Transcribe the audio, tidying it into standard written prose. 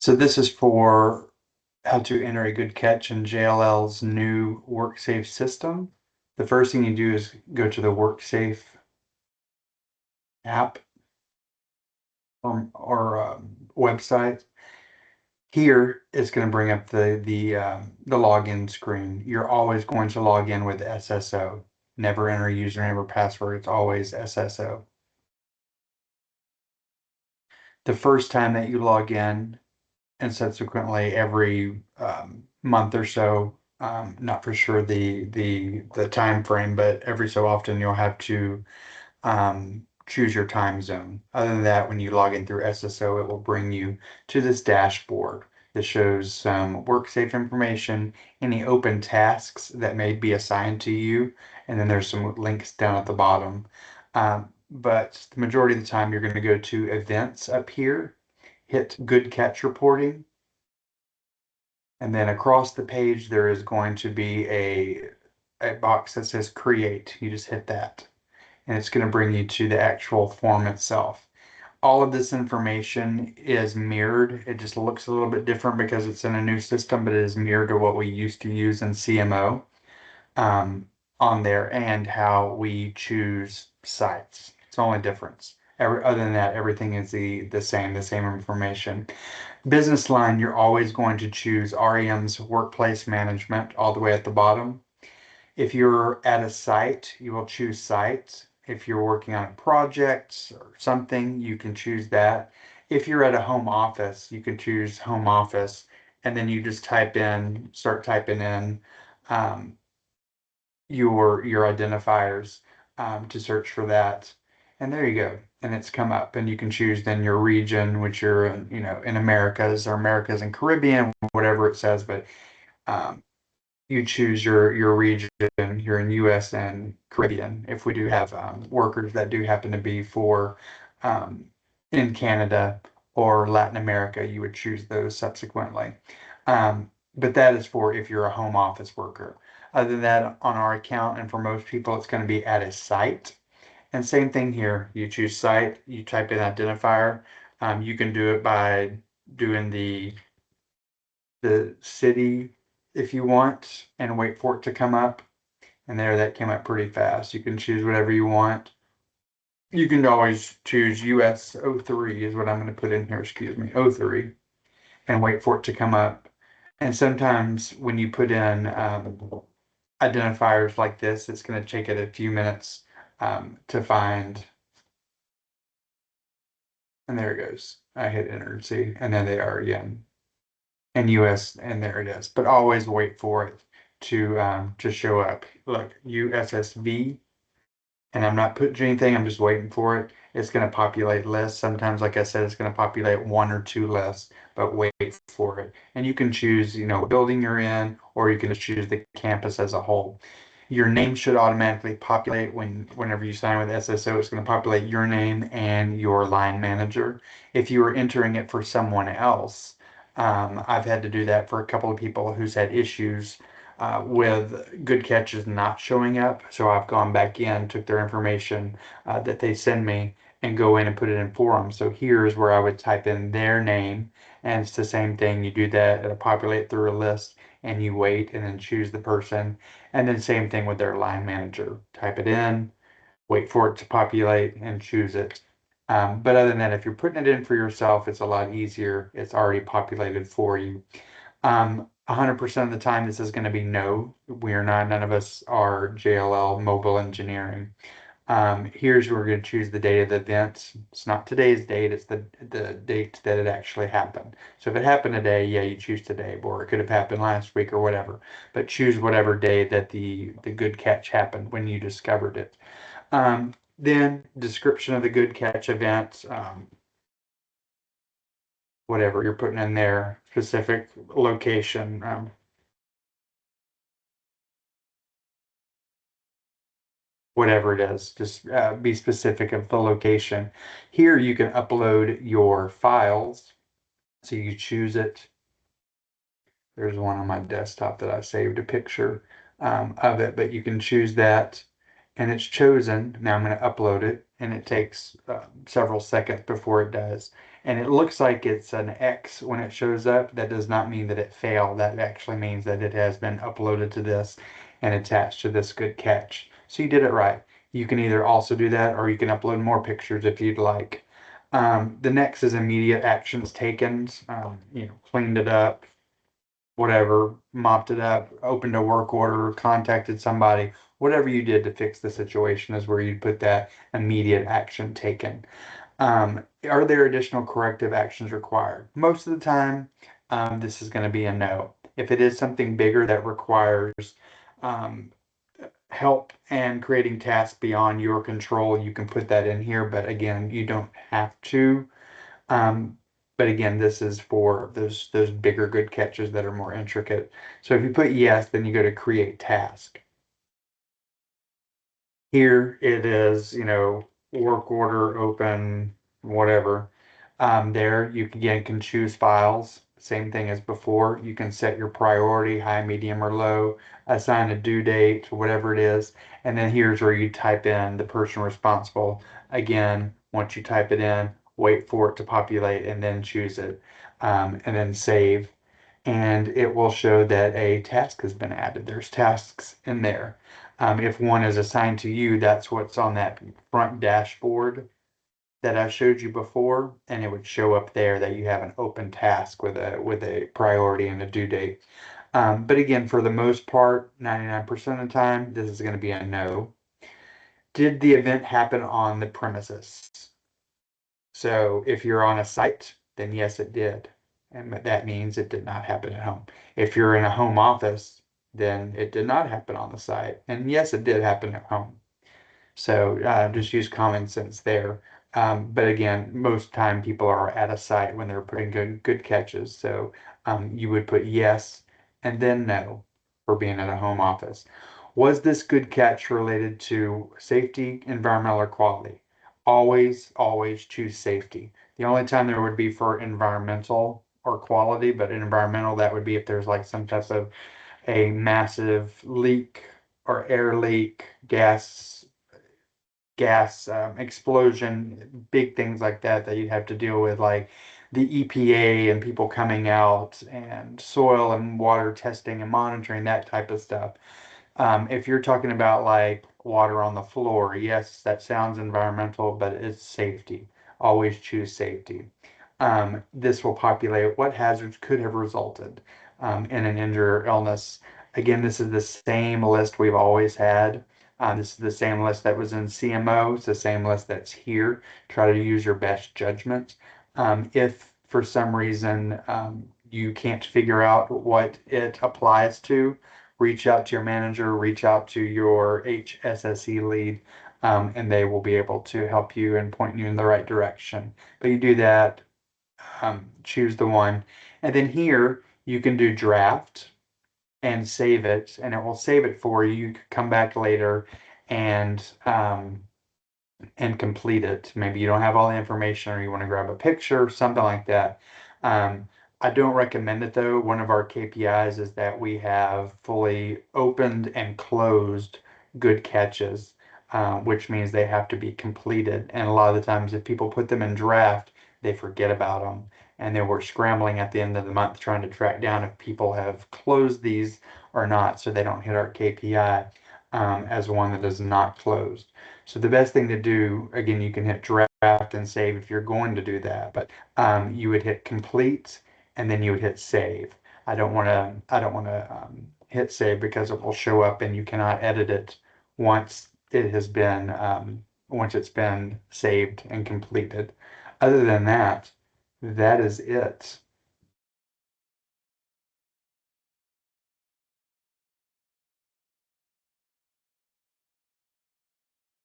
So this is for how to enter a good catch in JLL's new WorkSafe system. The first thing you do is go to the WorkSafe app or website. Here it's going to bring up the login screen. You're always going to log in with SSO. Never enter username or password. It's always SSO. The first time that you log in, and subsequently every month or so, not for sure the time frame, but every so often you'll have to choose your time zone. Other than that, when you log in through SSO, it will bring you to this dashboard that shows some WorkSafe information, any open tasks that may be assigned to you, and then there's some links down at the bottom. But the majority of the time, you're going to go to events up here, hit good catch reporting, and then across the page, there is going to be a box that says create. You just hit that, and it's going to bring you to the actual form itself. All of this information is mirrored. It just looks a little bit different because it's in a new system, but it is mirrored to what we used to use in CMO on there, and how we choose sites. It's the only difference. Other than that, everything is the same information. Business line, you're always going to choose REM's workplace management all the way at the bottom. If you're at a site, you will choose sites. If you're working on a project or something, you can choose that. If you're at a home office, you can choose home office, and then you just start typing in um, your identifiers to search for that. And there you go. And it's come up, and you can choose then your region, which you're in, in Americas or Americas and Caribbean, whatever it says, but um, you choose your region. You're in US and Caribbean. If we do have workers that do happen to be for um, in Canada or Latin America, you would choose those subsequently. But that is for if you're a home office worker. Other than that, on our account, and for most people, it's going to be at a site. And same thing here. You choose site, you type in identifier. You can do it by doing the city if you want and wait for it to come up. And there, that came up pretty fast. You can choose whatever you want. You can always choose US 03 is what I'm going to put in here, excuse me, 03, and wait for it to come up. And sometimes when you put in identifiers like this, it's going to take it a few minutes to find. And there it goes. I hit enter, see, and then they are again. And US, and there it is. But always wait for it to show up. Look, USSV, and I'm not putting anything, I'm just waiting for it. It's going to populate lists. Sometimes, like I said, it's going to populate one or two lists, but wait for it. And you can choose, what building you're in, or you can just choose the campus as a whole. Your name should automatically populate whenever you sign with SSO. It's going to populate your name and your line manager. If you are entering it for someone else, I've had to do that for a couple of people who's had issues with good catches not showing up. So I've gone back in, took their information that they send me, and go in and put it in for them. So here's where I would type in their name, and it's the same thing. You do that, it'll populate through a list, and you wait and then choose the person. And then same thing with their line manager. Type it in, wait for it to populate, and choose it. But other than that, if you're putting it in for yourself, it's a lot easier. It's already populated for you. 100% of the time, this is going to be no. We are not, none of us are JLL mobile engineering. Here's where we're going to choose the date of the event. It's not today's date, it's the date that it actually happened. So if it happened today, yeah, you choose today, or it could have happened last week or whatever. But choose whatever day that the good catch happened when you discovered it. Then description of the good catch event, whatever you're putting in there, specific location, whatever it is, just be specific of the location. Here you can upload your files. So you choose it. There's one on my desktop that I saved a picture of it, but you can choose that. and it's chosen. Now I'm going to upload it, and it takes several seconds before it does. And it looks like it's an X when it shows up. That does not mean that it failed. That actually means that it has been uploaded to this and attached to this good catch. So you did it right. You can either also do that, or you can upload more pictures if you'd like. The next is immediate actions taken. Cleaned it up, whatever, mopped it up, opened a work order, contacted somebody, whatever you did to fix the situation is where you'd put that immediate action taken. Are there additional corrective actions required? Most of the time, this is going to be a no. If it is something bigger that requires um, help and creating tasks beyond your control, you can put that in here, but again, you don't have to. Um, but again, this is for those bigger good catches that are more intricate. So if you put yes, then you go to create task. Here it is, work order, open, whatever. There you again can choose files. Same thing as before. You can set your priority, high, medium, or low, assign a due date, whatever it is. And then here's where you type in the person responsible. Again, once you type it in, wait for it to populate and then choose it. And then save. And it will show that a task has been added. There's tasks in there. If one is assigned to you, that's what's on that front dashboard that I showed you before, and it would show up there that you have an open task with a priority and a due date. But again, for the most part, 99% of the time, this is going to be a no. Did the event happen on the premises? So if you're on a site, then yes, it did. And that means it did not happen at home. If you're in a home office, then it did not happen on the site. And yes, it did happen at home. So just use common sense there. But again, most time people are at a site when they're putting good catches. So you would put yes and then no for being at a home office. Was this good catch related to safety, environmental, or quality? Always, always choose safety. The only time there would be for environmental or quality, but environmental, that would be if there's like some type of a massive leak or air leak, gas explosion, big things like that that you have to deal with, like the EPA and people coming out and soil and water testing and monitoring, that type of stuff. If you're talking about like water on the floor, yes, that sounds environmental, but it's safety. Always choose safety. This will populate what hazards could have resulted in an injury or illness. Again, this is the same list we've always had. This is the same list that was in CMO. It's the same list that's here. Try to use your best judgment. If for some reason you can't figure out what it applies to, reach out to your manager, reach out to your HSSE lead, and they will be able to help you and point you in the right direction. But you do that, choose the one, and then here you can do draft and save it, and it will save it for you. You can come back later and complete it. Maybe you don't have all the information or you want to grab a picture, something like that. Um, I don't recommend it though. One of our KPIs is that we have fully opened and closed good catches, which means they have to be completed. And a lot of the times, if people put them in draft, they forget about them. And then we're scrambling at the end of the month trying to track down if people have closed these or not, so they don't hit our KPI as one that is not closed. So the best thing to do, again, you can hit draft and save if you're going to do that, but you would hit complete and then you would hit save. I don't want to hit save because it will show up and you cannot edit it once it has been once it's been saved and completed. Other than that, that is it.